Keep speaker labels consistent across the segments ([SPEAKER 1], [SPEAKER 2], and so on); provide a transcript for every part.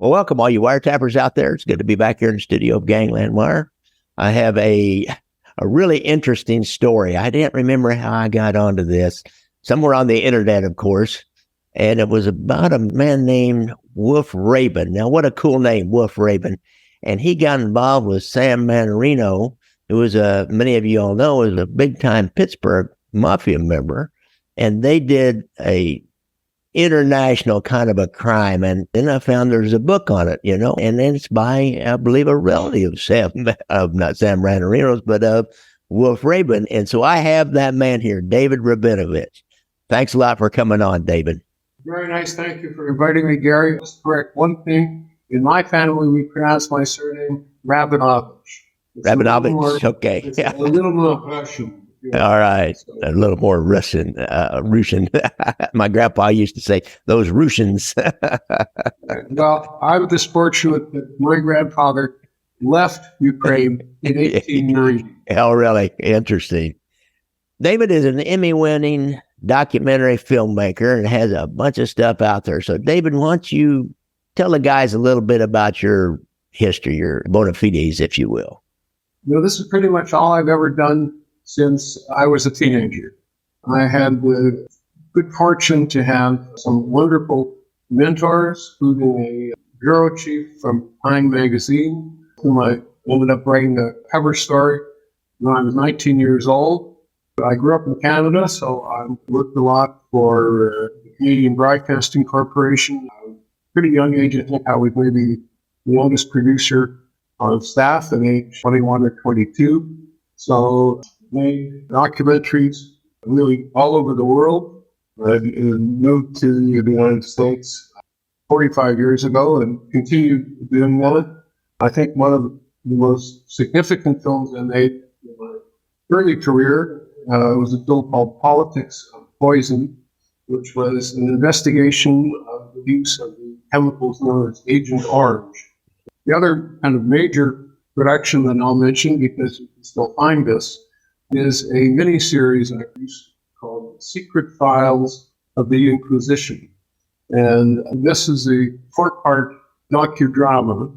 [SPEAKER 1] Well, welcome all you wiretappers out there. It's good to be back here in the studio of Gangland Wire. I have a really interesting story. I didn't remember how I got onto this. Somewhere on the internet, of course. And it was about a man named Wolf Rabin. Now, what a cool name, Wolf Rabin. And he got involved with Sam Mannarino, who was many of you all know, is a big-time Pittsburgh mafia member. And they did a international kind of a crime. And then I found there's a book on it, and then it's by, I believe, a relative of not Sam Mannarino's, but of Wolf Rabin. And so I have that man here, David Rabinovitch. Thanks a lot for coming on, David.
[SPEAKER 2] Very nice. Thank you for inviting me, Gary. Let's correct one thing. In my family, we pronounce my surname Rabinovitch.
[SPEAKER 1] Rabinovitch, okay.
[SPEAKER 2] It's a little more Russian.
[SPEAKER 1] All right. A little more Russian. My grandpa used to say, those Russians.
[SPEAKER 2] Well, I was fortunate that my grandfather left Ukraine in 1890.
[SPEAKER 1] Oh, really? Interesting. David is an Emmy-winning documentary filmmaker and has a bunch of stuff out there. So, David, why don't you tell the guys a little bit about your history, your bona fides, if you will.
[SPEAKER 2] This is pretty much all I've ever done since I was a teenager. I had the good fortune to have some wonderful mentors, including a bureau chief from Time magazine, whom I ended up writing a cover story when I was 19 years old. I grew up in Canada, so I worked a lot for the Canadian Broadcasting Corporation. I was a pretty young age. I think I was maybe the youngest producer on staff at age 21 or 22. So made documentaries really all over the world. I moved to the United States 45 years ago and continued doing that. I think one of the most significant films I made in my early career was a film called Politics of Poison, which was an investigation of the use of the chemicals known as Agent Orange. The other kind of major production that I'll mention, because you can still find this, is a miniseries I produced called Secret Files of the Inquisition. And this is a four-part docudrama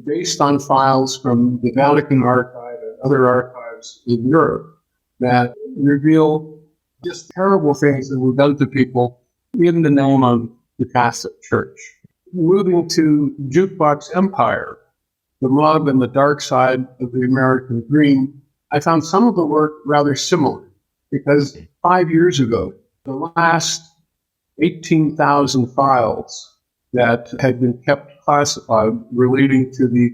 [SPEAKER 2] based on files from the Vatican Archive and other archives in Europe that reveal just terrible things that were done to people in the name of the Catholic Church. Moving to Jukebox Empire, the mob and the dark side of the American dream, I found some of the work rather similar because 5 years ago, the last 18,000 files that had been kept classified relating to the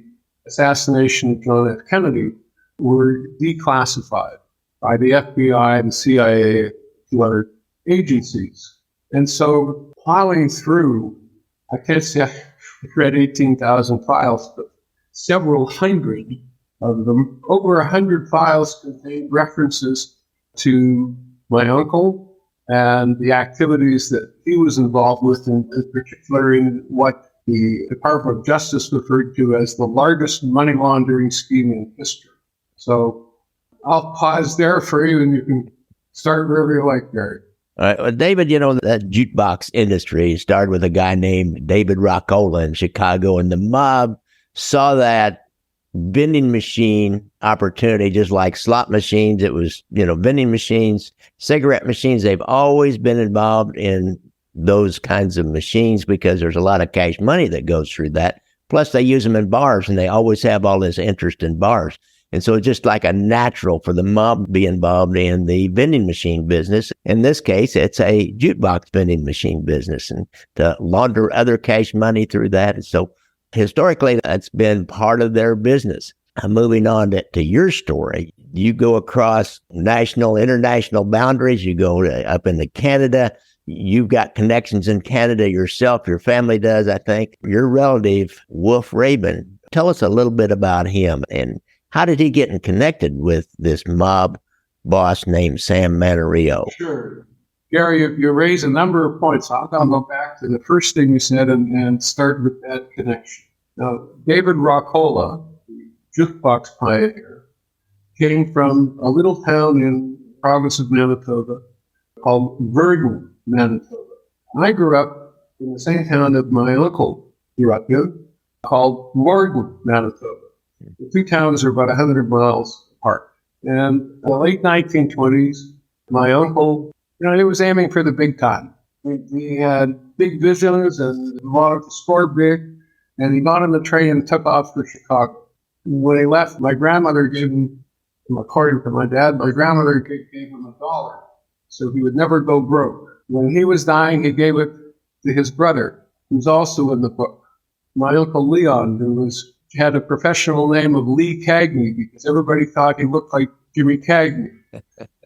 [SPEAKER 2] assassination of John F. Kennedy were declassified by the FBI, the CIA, and other agencies. And so plowing through, I can't say I read 18,000 files, but several hundred of them. Over 100 files contained references to my uncle and the activities that he was involved with, in particular in what the Department of Justice referred to as the largest money laundering scheme in history. So I'll pause there for you, and you can start wherever you like, Gary.
[SPEAKER 1] All right. Well, David, that jukebox industry started with a guy named David Rabinovitch in Chicago, and the mob saw that vending machine opportunity, just like slot machines. It was, vending machines, cigarette machines. They've always been involved in those kinds of machines because there's a lot of cash money that goes through that. Plus, they use them in bars, and they always have all this interest in bars. And so it's just like a natural for the mob to be involved in the vending machine business. In this case, it's a jukebox vending machine business, and to launder other cash money through that. And so historically, that's been part of their business. Moving on to your story, you go across national, international boundaries. You go up into Canada. You've got connections in Canada yourself. Your family does, I think. Your relative, Wolf Rabin. Tell us a little bit about him, and how did he get connected with this mob boss named Sam Mannarino?
[SPEAKER 2] Sure. Gary, you raise a number of points. I'll go back to the first thing you said and start with that connection. Now, David Rabinovitch, the jukebox pioneer, came from a little town in the province of Manitoba called Verdun, Manitoba. I grew up in the same town that my uncle grew up in, called Morden, Manitoba. The two towns are about 100 miles apart. And in the late 1920s, my uncle, he was aiming for the big time. He had big visions and wanted to score big, and he got on the train and took off for Chicago. When he left, my grandmother gave him, according to my dad, my grandmother gave him $1, so he would never go broke. When he was dying, he gave it to his brother, who's also in the book, my Uncle Leon, who had a professional name of Lee Cagney because everybody thought he looked like Jimmy Cagney.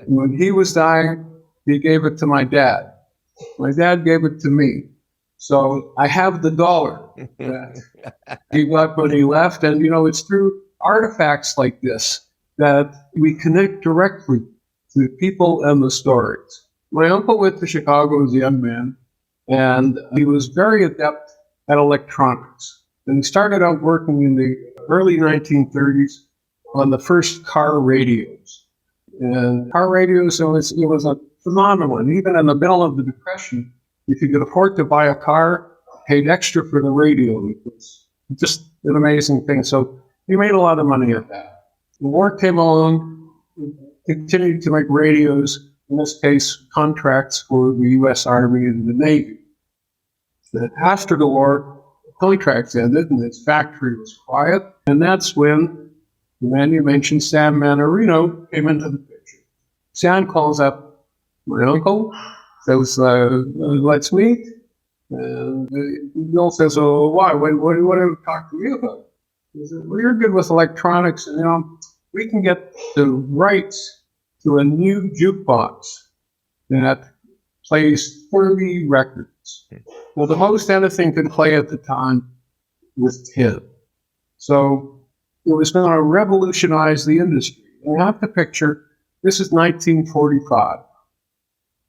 [SPEAKER 2] When he was dying, he gave it to my dad. My dad gave it to me. So I have the $1 that he got when he left. And, it's through artifacts like this that we connect directly to the people and the stories. My uncle went to Chicago as a young man, and he was very adept at electronics. And he started out working in the early 1930s on the first car radios. And car radios, it was a phenomenon. Even in the middle of the Depression, if you could afford to buy a car, paid extra for the radio. It was just an amazing thing. So he made a lot of money at that. The war came along, continued to make radios, in this case, contracts for the U.S. Army and the Navy. Then after the war, contracts ended and his factory was quiet. And that's when the man you mentioned, Sam Mannarino, came into the picture. Sam calls up my uncle, says, let's meet. And Bill says, oh, why? What do you talk to me about? He said, well, you're good with electronics, and we can get the rights to a new jukebox that plays 30 records. Well, the most anything could play at the time was 10. So it was going to revolutionize the industry. You have to picture, this is 1945.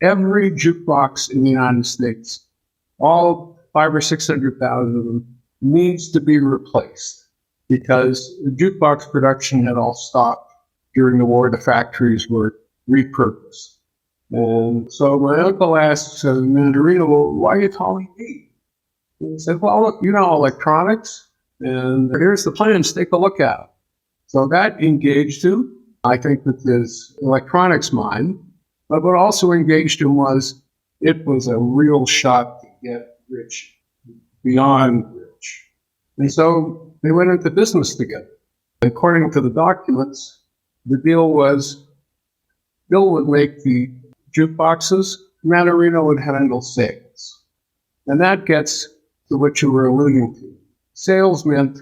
[SPEAKER 2] Every jukebox in the United States, all 500,000 or 600,000 of them, needs to be replaced because the jukebox production had all stopped during the war. The factories were repurposed. And so my uncle asked Mannarino, well, why are you calling me? And he said, well, look, electronics, and here's the plans, take a look at it. So that engaged him, I think, with his electronics mind. But what also engaged him was it was a real shot to get rich, beyond rich. And so they went into business together. According to the documents, the deal was Bill would make the jukeboxes, Mannarino would handle sales. And that gets to what you were alluding to. Sales meant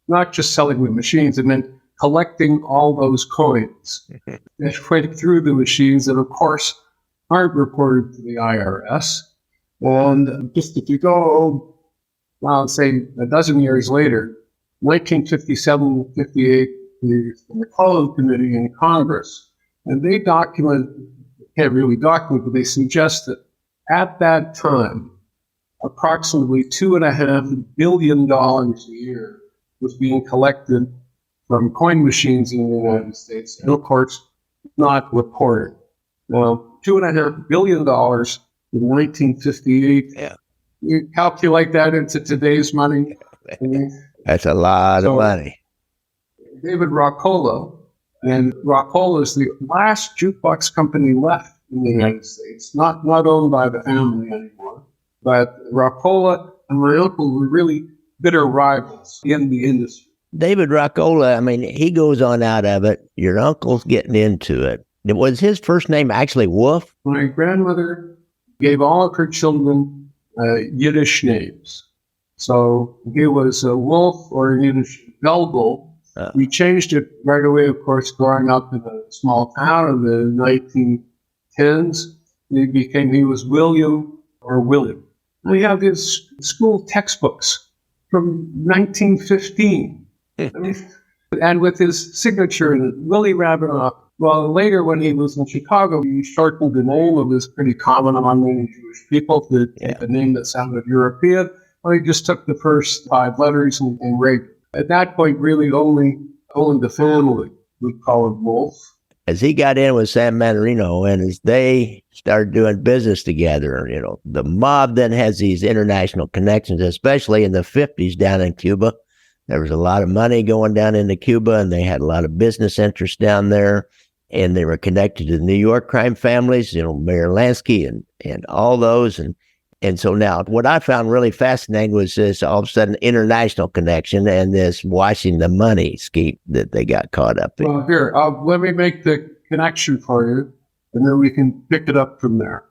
[SPEAKER 2] not just selling the machines, it meant collecting all those coins that went through the machines that, of course, aren't reported to the IRS. And just if you go, say a dozen years later, 1957, 58, the McClellan Committee in Congress, and they can't really document, but they suggest that at that time, approximately $2.5 billion a year was being collected from coin machines in the United States, and of course, not reported. Well, $2.5 billion in 1958.
[SPEAKER 1] Yeah.
[SPEAKER 2] You calculate that into today's money.
[SPEAKER 1] That's a lot of money.
[SPEAKER 2] David Roccola, and Roccola is the last jukebox company left in the United States, not owned by the family anymore. But Roccola and my uncle were really bitter rivals in the industry.
[SPEAKER 1] David Roccola, he goes on out of it. Your uncle's getting into it. Was his first name actually Wolf?
[SPEAKER 2] My grandmother gave all of her children Yiddish names. So he was Wolf, or in Yiddish, Velbel. We changed it right away, of course, growing up in a small town in the 1910s. He was William or William. We have his school textbooks from 1915. And with his signature in it, Willie Rabinoff. Well, later when he was in Chicago, he shortened the name. It was pretty common among many Jewish people to take a name that sounded European. Well, he just took the first 5 letters and raped. At that point, really only the family would call him Wolf.
[SPEAKER 1] as he got in with Sam Mannarino and as they started doing business together, the mob then has these international connections, especially in the 50s down in Cuba. There was a lot of money going down into Cuba, and they had a lot of business interests down there, and they were connected to the New York crime families, Mayor Lansky and all those. And so now what I found really fascinating was this all of a sudden international connection and this washing the money scheme that they got caught up in.
[SPEAKER 2] Well, here, let me make the connection for you, and then we can pick it up from there.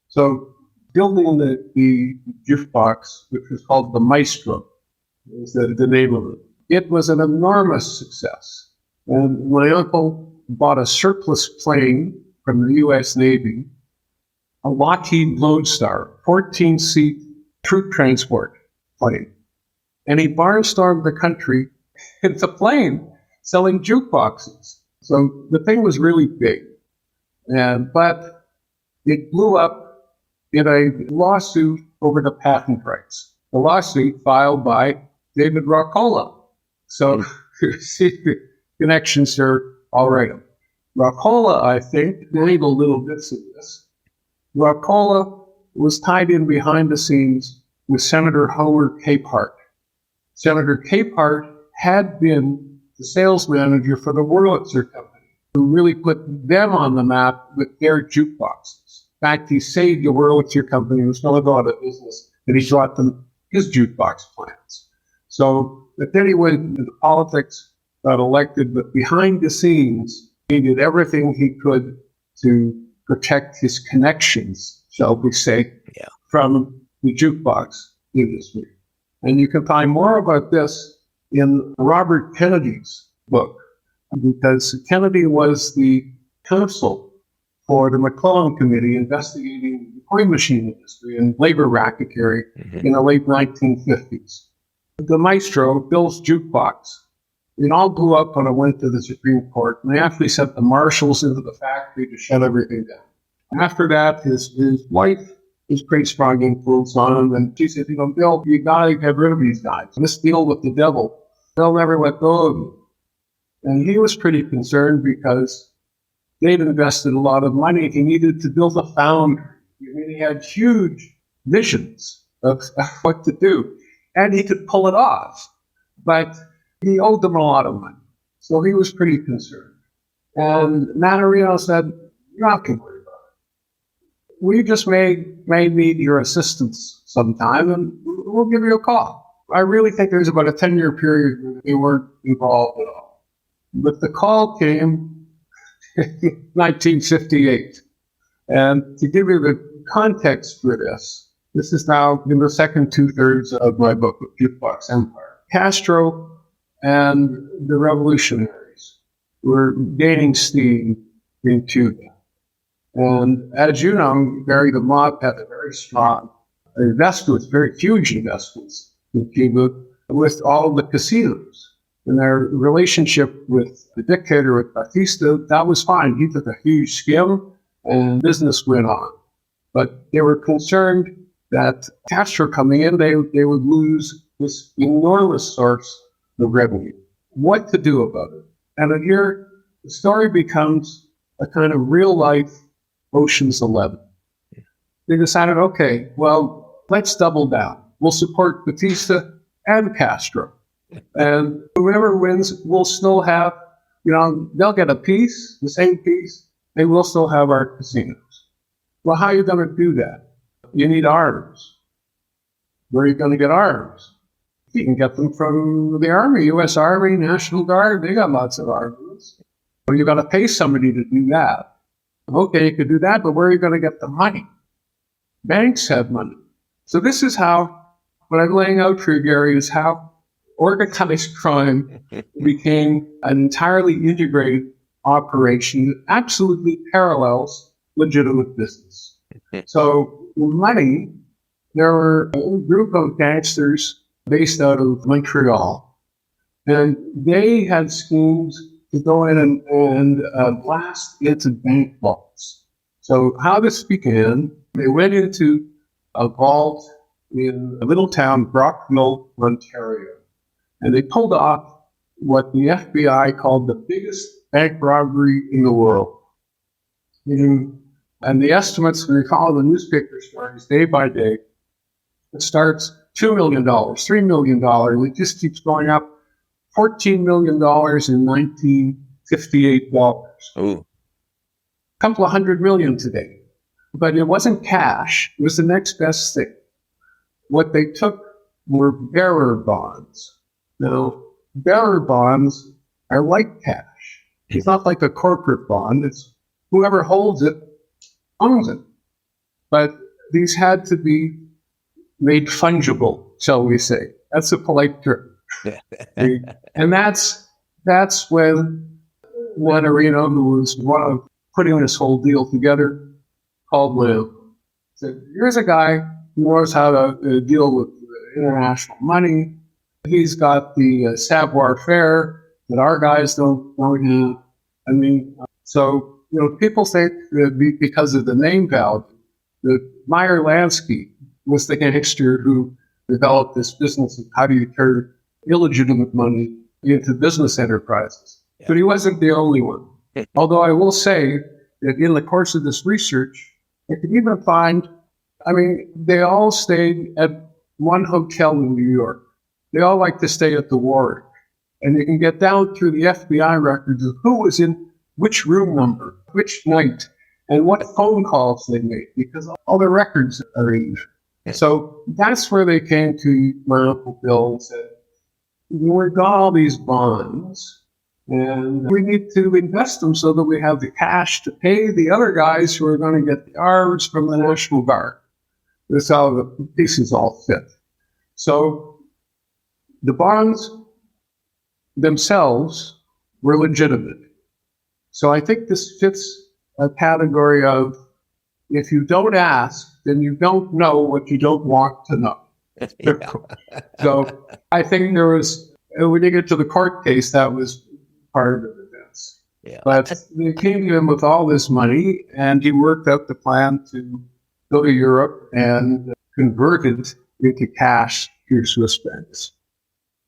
[SPEAKER 2] So building the jukebox, which was called the Maestro, is the name of it. It was an enormous success. And my uncle bought a surplus plane from the U.S. Navy, a Lockheed Lodestar, 14-seat troop transport plane. And he barnstormed the country in the plane selling jukeboxes. So the thing was really big. But it blew up in a lawsuit over the patent rights. The lawsuit filed by David Roccola. So you see the connections are all right. Roccola, I think, made a little bits of this. Roccola was tied in behind the scenes with Senator Homer Capehart. Senator Capehart had been the sales manager for the Wurlitzer Company, who really put them on the map with their jukeboxes. In fact, he saved the Wurlitzer Company, who was going to go out of business, and he brought them his jukebox plans. So, but then he went into politics, got elected, but behind the scenes, he did everything he could to protect his connections, shall we say, from the jukebox industry. And you can find more about this in Robert Kennedy's book, because Kennedy was the counsel for the McClellan Committee investigating the coin machine industry and labor racketeering in the late 1950s. The Maestro, Bill's jukebox, it all blew up when it went to the Supreme Court, and they actually sent the marshals into the factory to shut everything down. After that, his wife was pretty strong influence on him, and she said, Bill, you gotta get rid of these guys. This deal with the devil, they'll never let go of you. And he was pretty concerned because they'd invested a lot of money. He needed to build a foundry. I mean, he had huge visions of what to do, and he could pull it off. But he owed them a lot of money, so he was pretty concerned. And Mannarino said, you're not going to worry about it. We just may need your assistance sometime, and we'll give you a call. I really think there's about a 10-year period where they weren't involved at all. But the call came in 1958. And to give you the context for this is now in the second two-thirds of my book, Jukebox Empire. Castro and the revolutionaries were gaining steam in Cuba. And as you know, Gary, the mob had a very strong investments, very huge investments in Cuba with all of the casinos. And their relationship with the dictator, with Batista, that was fine. He took a huge skim and business went on. But they were concerned that Castro coming in, they would lose this enormous source of revenue. What to do about it? And here, the story becomes a kind of real-life Ocean's 11. They decided, okay, well, let's double down. We'll support Batista and Castro. And whoever wins will still have, they'll get a piece, the same piece. They will still have our casinos. Well, how are you going to do that? You need arms. Where are you going to get arms? You can get them from the Army, U.S. Army, National Guard. They got lots of arms. Well, you got to pay somebody to do that. Okay, you could do that, but where are you going to get the money? Banks have money. So this is how, what I'm laying out for you, Gary, is how organized crime became an entirely integrated operation that absolutely parallels legitimate business. So money, there were a group of gangsters based out of Montreal, and they had schemes to go in and blast into bank vaults. So how this began, they went into a vault in a little town, Brockville, Ontario, and they pulled off what the FBI called the biggest bank robbery in the world. And the estimates, when you follow the newspaper stories day by day, it starts $2 million, $3 million. It just keeps going up. $14 million in 1958 dollars.
[SPEAKER 1] Ooh.
[SPEAKER 2] A couple of $100 million today. But it wasn't cash. It was the next best thing. What they took were bearer bonds. Now, bearer bonds are like cash. It's not like a corporate bond. It's whoever holds it owns it. But these had to be made fungible, shall we say. That's a polite term. And that's when Mannarino, who was one of putting this whole deal together, called Lou. Said, here's a guy who knows how to deal with international money. He's got the savoir-faire that our guys don't have. I mean, so, people think that because of the name value, that Meyer Lansky was the gangster who developed this business of how do you turn illegitimate money into business enterprises. Yeah. But he wasn't the only one. Although I will say that in the course of this research, I could even find, they all stayed at one hotel in New York. They all like to stay at the Warwick. And you can get down through the FBI records of who was in which room number, which night, and what phone calls they made, because all the records are in there. Yeah. So that's where they came to my Uncle Bill and said, we've got all these bonds, and we need to invest them so that we have the cash to pay the other guys who are going to get the arms from the National Guard. That's how the pieces all fit. So the bonds themselves were legitimate. So I think this fits a category of, if you don't ask, then you don't know what you don't want to know. Yeah. So I think there was, when you get to the court case, that was part of the defense. Yeah. But they came to him with all this money, and he worked out the plan to go to Europe and convert it into cash through Swiss banks.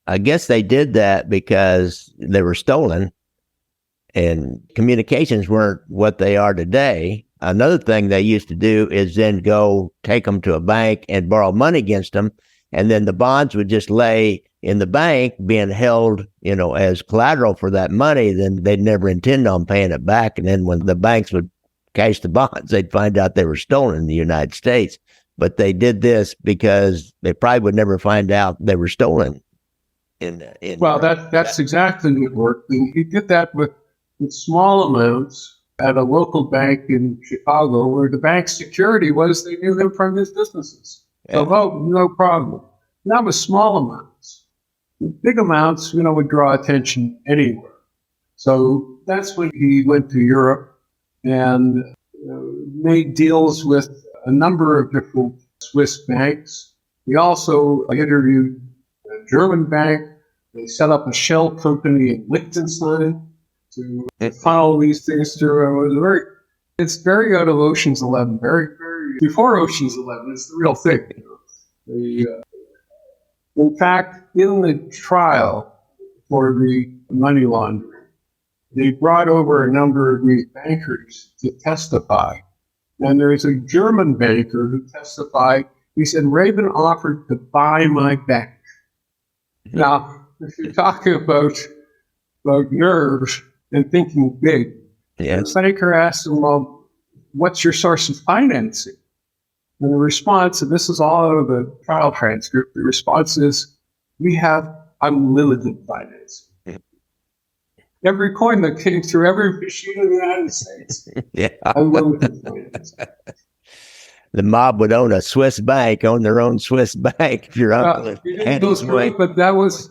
[SPEAKER 1] I guess they did that because they were stolen and communications weren't what they are today. Another thing they used to do is then go take them to a bank and borrow money against them. And then the bonds would just lay in the bank being held, as collateral for that money. Then they'd never intend on paying it back. And then when the banks would cash the bonds, they'd find out they were stolen in the United States. But they did this because they probably would never find out they were stolen.
[SPEAKER 2] Well, that's exactly what worked. He did that with small amounts at a local bank in Chicago, where the bank's security was they knew him from his businesses. Yeah. So, no problem. That was small amounts. Big amounts, would draw attention anywhere. So that's when he went to Europe and made deals with a number of different Swiss banks. He also interviewed a German bank. They set up a shell company in Liechtenstein to funnel these things through. It's very out of Ocean's 11, very, very before Ocean's 11. It's the real thing. In fact, in the trial for the money laundering, they brought over a number of these bankers to testify. And there's a German banker who testified. He said, Rabin offered to buy my bank. Now, if you're talking about nerves and thinking big, yes. The banker asked him, well, what's your source of financing? And the response, and this is all out of the trial transcript, the response is, we have unlimited financing. Every coin that came through every machine in the United States. Yeah. Unlimited financing. The
[SPEAKER 1] mob would own a Swiss bank, own their own Swiss bank. If your uncle
[SPEAKER 2] didn't go through, but that was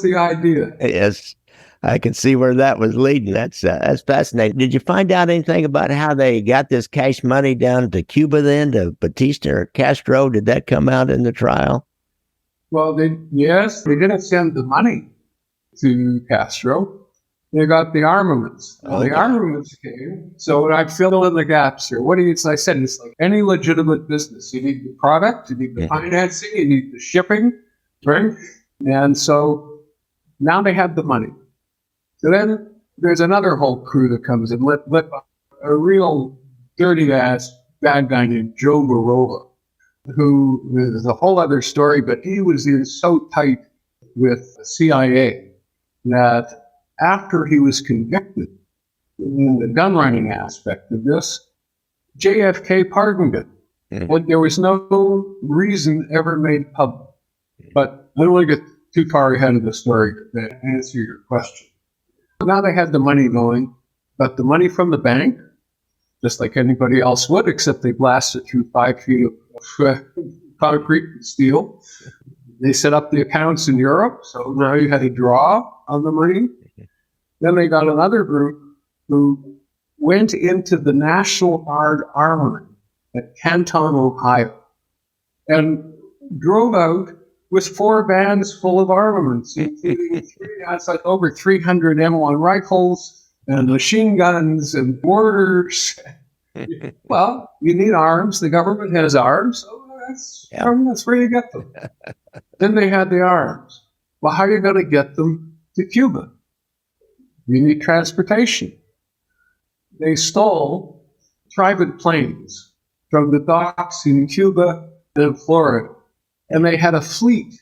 [SPEAKER 2] the idea.
[SPEAKER 1] Yes, I can see where that was leading. That's fascinating. Did you find out anything about how they got this cash money down to Cuba then, to Batista or Castro? Did that come out in the trial?
[SPEAKER 2] Well, they didn't send the money to Castro. They got the armaments. The armaments came. So when I fill in the gaps here, I said, it's like any legitimate business. You need the product, you need the financing, you need the shipping, right? And so now they had the money. So then there's another whole crew that comes in, but a real dirty-ass bad guy named Joe Barola, who is a whole other story, but he was so tight with the CIA that after he was convicted in the gun running aspect of this, JFK pardoned him. And there was no reason ever made public. But I don't want to get too far ahead of the story to answer your question. Now they had the money going, but the money from the bank, just like anybody else would, except they blasted through 5 feet of concrete and steel. They set up the accounts in Europe, so now you had a draw on the money. Then they got another group who went into the National Guard Armory at Canton, Ohio, and drove out with 4 vans full of armaments, including over 300 M1 rifles and machine guns and mortars. Well, you need arms. The government has arms, so that's where you get them. Then they had the arms. Well, how are you going to get them to Cuba? You need transportation. They stole private planes from the docks in Cuba and Florida, and they had a fleet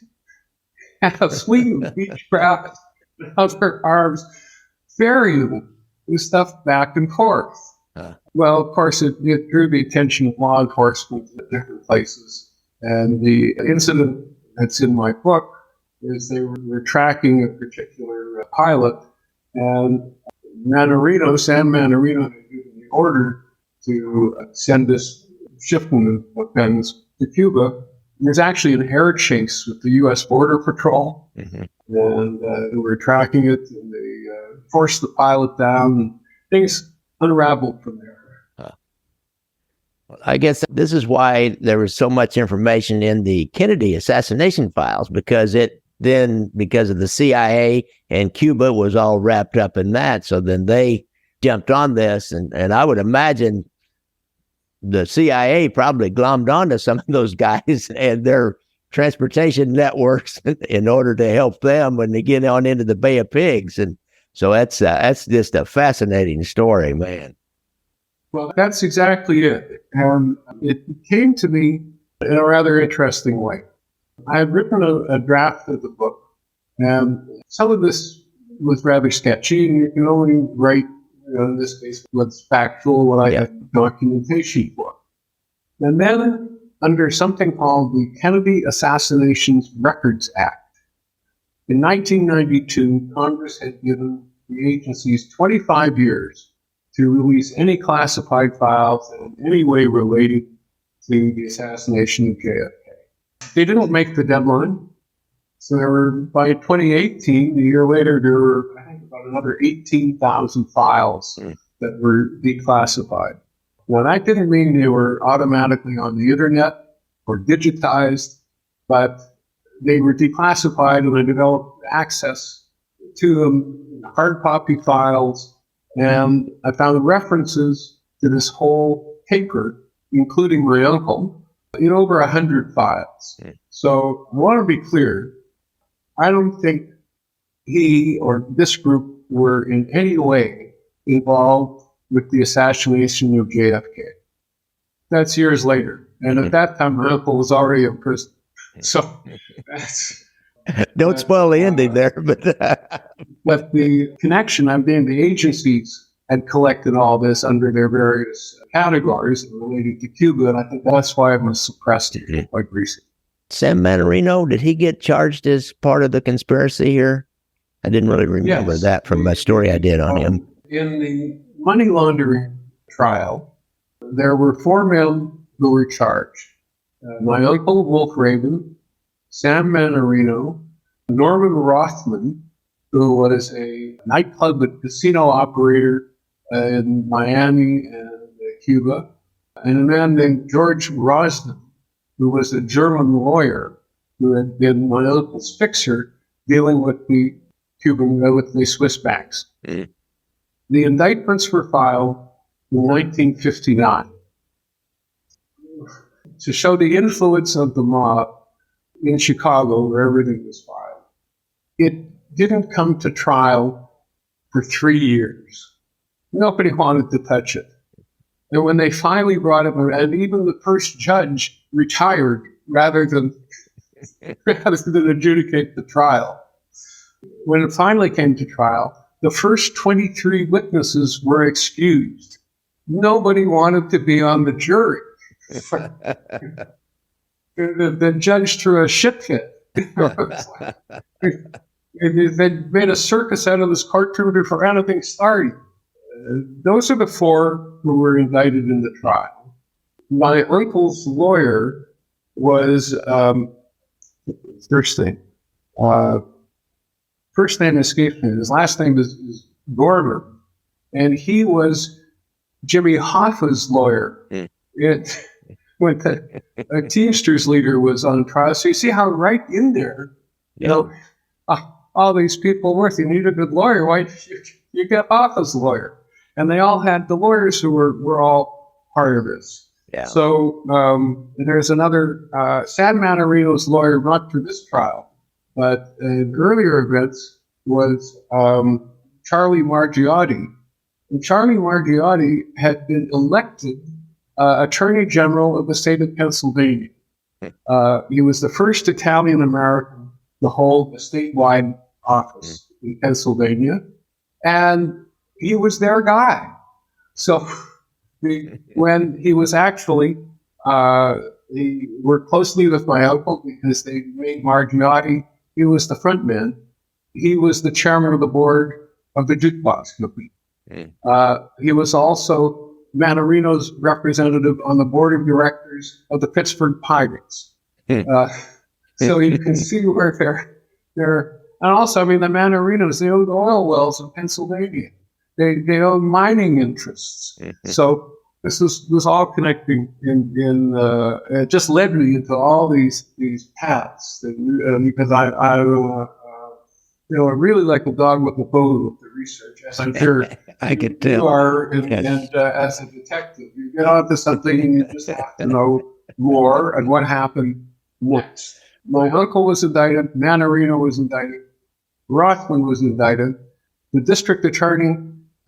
[SPEAKER 2] of Beechcraft and other arms ferrying the stuff back and forth. Well, of course, it drew the attention of law enforcement at different places. And the incident that's in my book is they were tracking a particular pilot, and Sam Mannarino had given the order to send this shipment of guns to Cuba. There's actually an air chase with the U.S. Border Patrol, and they were tracking it, and they forced the pilot down, and things unraveled from there.
[SPEAKER 1] I guess this is why there was so much information in the Kennedy assassination files, because of the CIA and Cuba was all wrapped up in that. So then they jumped on this, and I would imagine the CIA probably glommed onto some of those guys and their transportation networks in order to help them when they get on into the Bay of Pigs. And so that's just a fascinating story, man.
[SPEAKER 2] Well, that's exactly it. And it came to me in a rather interesting way. I had written a draft of the book, and some of this was rather sketchy, and you can only write, in this case, what's factual, what I have documentation for. And then, under something called the Kennedy Assassinations Records Act, in 1992, Congress had given the agencies 25 years to release any classified files in any way related to the assassination of JFK. They didn't make the deadline. So there were, by 2018, a year later, there were, I think, about another 18,000 files that were declassified. Now, that didn't mean they were automatically on the internet or digitized, but they were declassified, and I developed access to them, hard copy files. And I found references to this whole paper, including my uncle, in over 100 files. So I want to be clear. I don't think he or this group were in any way involved with the assassination of JFK. That's years later. And at that time, my uncle was already in prison. So that's...
[SPEAKER 1] Don't spoil the ending there,
[SPEAKER 2] but the connection, the agencies had collected all this under their various categories related to Cuba, and I think that's why it was suppressed quite recently.
[SPEAKER 1] Sam Mannarino, did he get charged as part of the conspiracy here? I didn't really remember that from a story I did on him.
[SPEAKER 2] In the money laundering trial, there were 4 men who were charged. My uncle, Wolf Rabin, Sam Mannarino, Norman Rothman, who was a nightclub and casino operator in Miami and Cuba, and a man named George Rosner, who was a German lawyer who had been my uncle's fixer dealing with the Swiss banks. The indictments were filed in 1959 to show the influence of the mob in Chicago, where everything was filed. It didn't come to trial for 3 years. Nobody wanted to touch it. And when they finally brought it, and even the first judge retired rather than adjudicate the trial. When it finally came to trial, the first 23 witnesses were excused. Nobody wanted to be on the jury. The judge threw a shit fit. They made a circus out of this courtroom before anything started. Those are the four who were indicted in the trial. My uncle's lawyer was, first name escapes me. His last name is Gormer. And he was Jimmy Hoffa's lawyer. When the Teamsters leader was on trial. So you see how right in there, all these people were, if you need a good lawyer, why you get Hoffa's lawyer? And they all had the lawyers who were all part of this.
[SPEAKER 1] Yeah.
[SPEAKER 2] So there's another, Sam Mannarino's lawyer, not for this trial, but in earlier events was Charlie Margiotti. And Charlie Margiotti had been elected Attorney General of the state of Pennsylvania. He was the first Italian American to hold a statewide office in Pennsylvania, and he was their guy. So when he was actually, he worked closely with my uncle because they made Margiotti, he was the front man. He was the chairman of the board of the Jukebox Company. He was also Mannarino's representative on the board of directors of the Pittsburgh Pirates. So you can see where they're, and also, I mean, the Mannarinos, they owned oil wells in Pennsylvania. They owned mining interests. So this was all connecting it just led me into all these paths because I really like a dog with a bone with the research, as I'm sure
[SPEAKER 1] I could tell.
[SPEAKER 2] You are, and as a detective, you get onto something and you just have to know more and what happened next. My uncle was indicted, Mannarino was indicted, Rothman was indicted. The district attorney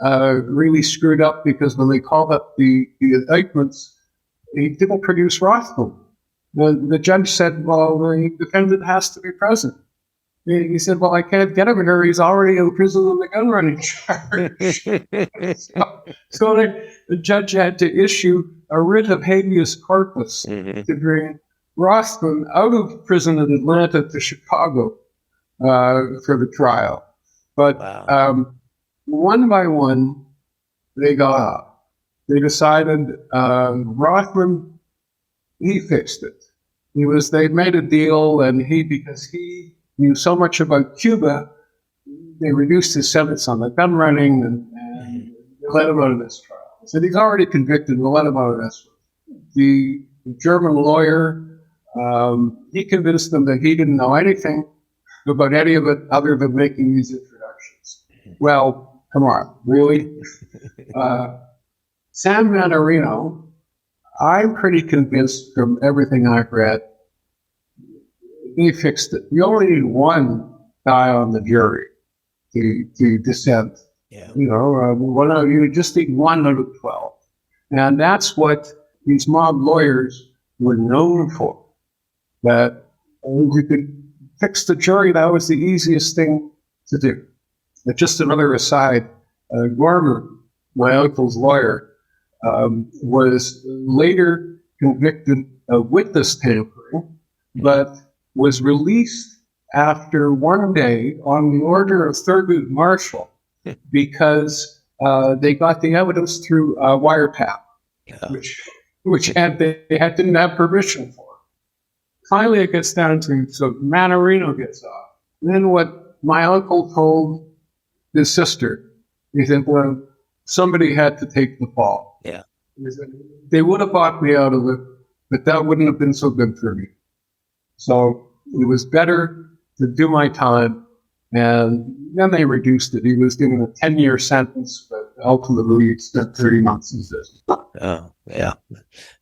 [SPEAKER 2] really screwed up because when they called up the indictments, he didn't produce Rothman. The judge said, well, the defendant has to be present. He said, well, I can't get him here. He's already in prison on the gun running charge. so the judge had to issue a writ of habeas corpus to bring Rothman out of prison in Atlanta to Chicago for the trial. But one by one, they got out. They decided Rothman, he fixed it. They made a deal, and because he knew so much about Cuba, they reduced his sentence on the gun running and let him out of this trial. So he's already convicted, we'll let him out of this one. The German lawyer, he convinced them that he didn't know anything about any of it other than making these introductions. Well, come on, really? Sam Mannarino, I'm pretty convinced from everything I've read, he fixed it. You only need one guy on the jury to dissent.
[SPEAKER 1] Yeah.
[SPEAKER 2] You just need 1 out of 12. And that's what these mob lawyers were known for. That you could fix the jury, that was the easiest thing to do. But just another aside, Gormer, my uncle's lawyer, was later convicted of witness tampering, but was released after one day on the order of Thurgood Marshall because they got the evidence through wiretap, which they didn't have permission for. Finally, it gets down to, so Mannarino gets off. And then what my uncle told his sister, he said, well, somebody had to take the fall.
[SPEAKER 1] Yeah.
[SPEAKER 2] He said, they would have bought me out of it, but that wouldn't have been so good for me. So it was better to do my time, and then they reduced it. He was given a 10-year sentence, but ultimately he spent 30 months in prison.
[SPEAKER 1] Oh, yeah.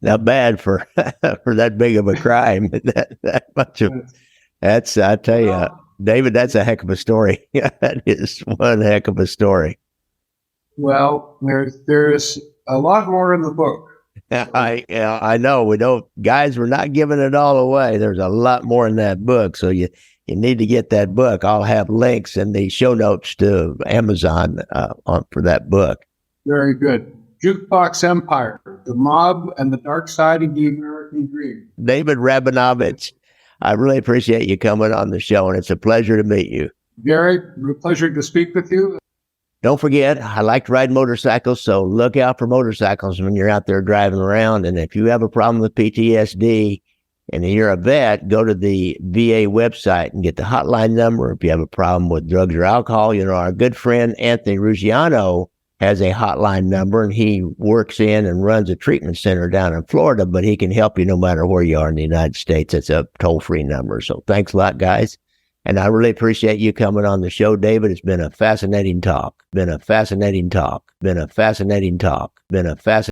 [SPEAKER 1] Not bad for for that big of a crime. that much of that's, I tell you. David, that's a heck of a story. That is one heck of a story.
[SPEAKER 2] Well, there's a lot more in the book.
[SPEAKER 1] I know we don't, guys. We're not giving it all away. There's a lot more in that book, so you need to get that book. I'll have links in the show notes to Amazon for that book.
[SPEAKER 2] Very good. Jukebox Empire: The Mob and the Dark Side of the American Dream.
[SPEAKER 1] David Rabinovitch, I really appreciate you coming on the show, and it's a pleasure to meet you.
[SPEAKER 2] Gary, a pleasure to speak with you.
[SPEAKER 1] Don't forget, I like to ride motorcycles, so look out for motorcycles when you're out there driving around. And if you have a problem with PTSD and you're a vet, go to the VA website and get the hotline number. If you have a problem with drugs or alcohol, our good friend Anthony Ruggiano has a hotline number, and he works in and runs a treatment center down in Florida, but he can help you no matter where you are in the United States. It's a toll-free number. So thanks a lot, guys. And I really appreciate you coming on the show, David. It's been a fascinating talk. Been a fascinating talk.